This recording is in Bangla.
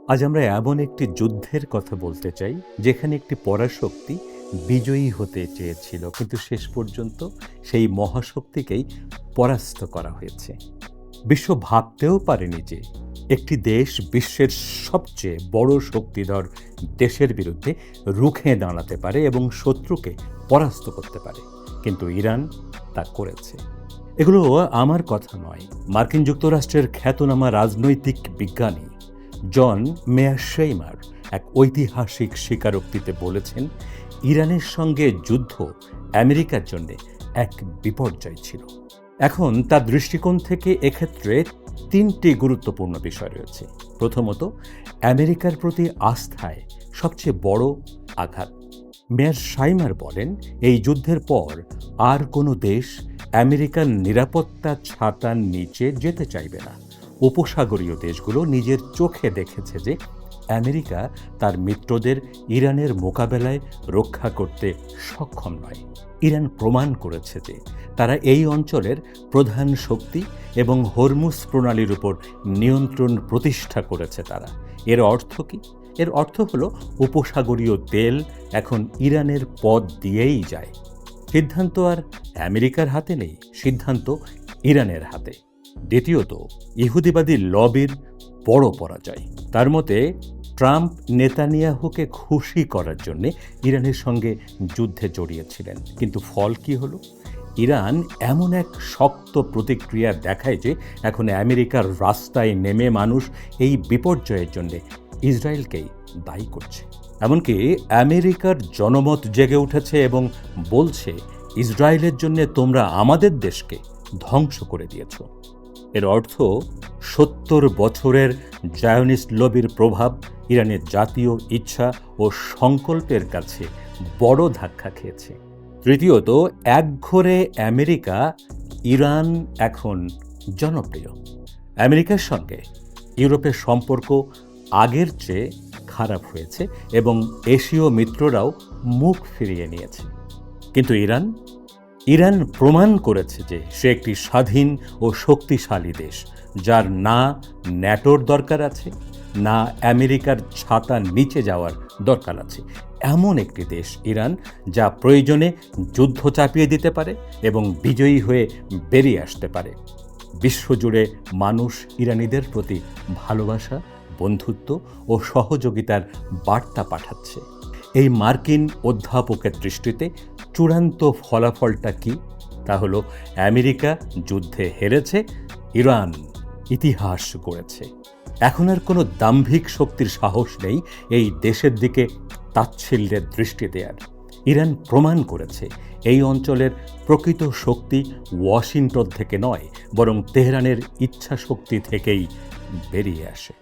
আজ আমরা এমন একটি যুদ্ধের কথা বলতে চাই যেখানে একটি পরাশক্তি বিজয়ী হতে চেয়েছিল, কিন্তু শেষ পর্যন্ত সেই মহাশক্তিকেই পরাস্ত করা হয়েছে। বিশ্ব ভাবতেও পারেনি যে একটি দেশ বিশ্বের সবচেয়ে বড় শক্তিধর দেশের বিরুদ্ধে রুখে দাঁড়াতে পারে এবং শত্রুকে পরাস্ত করতে পারে, কিন্তু ইরান তা করেছে। এগুলো আমার কথা নয়। মার্কিন যুক্তরাষ্ট্রের খ্যাতনামা রাজনৈতিক বিজ্ঞানী জন মেয়ারশেইমার এক ঐতিহাসিক স্বীকারোক্তিতে বলেছেন, ইরানের সঙ্গে যুদ্ধ আমেরিকার জন্য এক বিপর্যয় ছিল। এখন তার দৃষ্টিকোণ থেকে এক্ষেত্রে তিনটি গুরুত্বপূর্ণ বিষয় রয়েছে। প্রথমত, আমেরিকার প্রতি আস্থায় সবচেয়ে বড় আঘাত। মেয়ারশেইমার বলেন, এই যুদ্ধের পর আর কোনো দেশ আমেরিকার নিরাপত্তা ছাতার নিচে যেতে চাইবে না। উপসাগরীয় দেশগুলো নিজের চোখে দেখেছে যে আমেরিকা তার মিত্রদের ইরানের মোকাবেলায় রক্ষা করতে সক্ষম নয়। ইরান প্রমাণ করেছে যে তারা এই অঞ্চলের প্রধান শক্তি এবং হরমুজ প্রণালীর উপর নিয়ন্ত্রণ প্রতিষ্ঠা করেছে তারা। এর অর্থ কি? এর অর্থ হলো উপসাগরীয় তেল এখন ইরানের পথ দিয়েই যায়। সিদ্ধান্ত আর আমেরিকার হাতে নেই, সিদ্ধান্ত ইরানের হাতে। দ্বিতীয়ত, ইহুদিবাদী লবির বড় পরাজয়। তার মতে ট্রাম্প নেতানিয়াহুকে খুশি করার জন্য ইরানের সঙ্গে যুদ্ধে জড়িয়েছিলেন, কিন্তু ফল কি হলো? ইরান এমন এক শক্ত প্রতিক্রিয়া দেখায় যে এখন আমেরিকার রাস্তায় নেমে মানুষ এই বিপর্যয়ের জন্য ইসরায়েলকেই দায়ী করছে। এমনকি আমেরিকার জনমত জেগে উঠেছে এবং বলছে, ইসরায়েলের জন্য তোমরা আমাদের দেশকে ধ্বংস করে দিয়েছ। এর অর্থ ৭০ বছরের জায়নিস্ট লবির প্রভাব ইরানের জাতীয় ইচ্ছা ও সংকল্পের কাছে বড় ধাক্কা খেয়েছে। তৃতীয়ত, একঘরে আমেরিকা ইরান এখন জনপ্রিয়। আমেরিকার সঙ্গে ইউরোপের সম্পর্ক আগের চেয়ে খারাপ হয়েছে এবং এশীয় মিত্ররাও মুখ ফিরিয়ে নিয়েছে। কিন্তু ইরান প্রমাণ করেছে যে সে একটি স্বাধীন ও শক্তিশালী দেশ, যার না ন্যাটোর দরকার আছে, না আমেরিকার ছাতা নিচে যাওয়ার দরকার আছে। এমন একটি দেশ ইরান, যা প্রয়োজনে যুদ্ধ চাপিয়ে দিতে পারে এবং বিজয়ী হয়ে বেরিয়ে আসতে পারে। বিশ্বজুড়ে মানুষ ইরানিদের প্রতি ভালোবাসা, বন্ধুত্ব ও সহযোগিতার বার্তা পাঠাচ্ছে। এই মার্কিন অধ্যাপকের দৃষ্টিতে চূড়ান্ত ফলাফলটা কি? তা হলো আমেরিকা যুদ্ধে হেরেছে, ইরান ইতিহাস গড়েছে। এখন আর কোনো দাম্ভিক শক্তির সাহস নেই এই দেশের দিকে তাচ্ছিল্যের দৃষ্টি দেয়ার। ইরান প্রমাণ করেছে এই অঞ্চলের প্রকৃত শক্তি ওয়াশিংটন থেকে নয়, বরং তেহরানের ইচ্ছা শক্তি থেকেই বেরিয়ে আসে।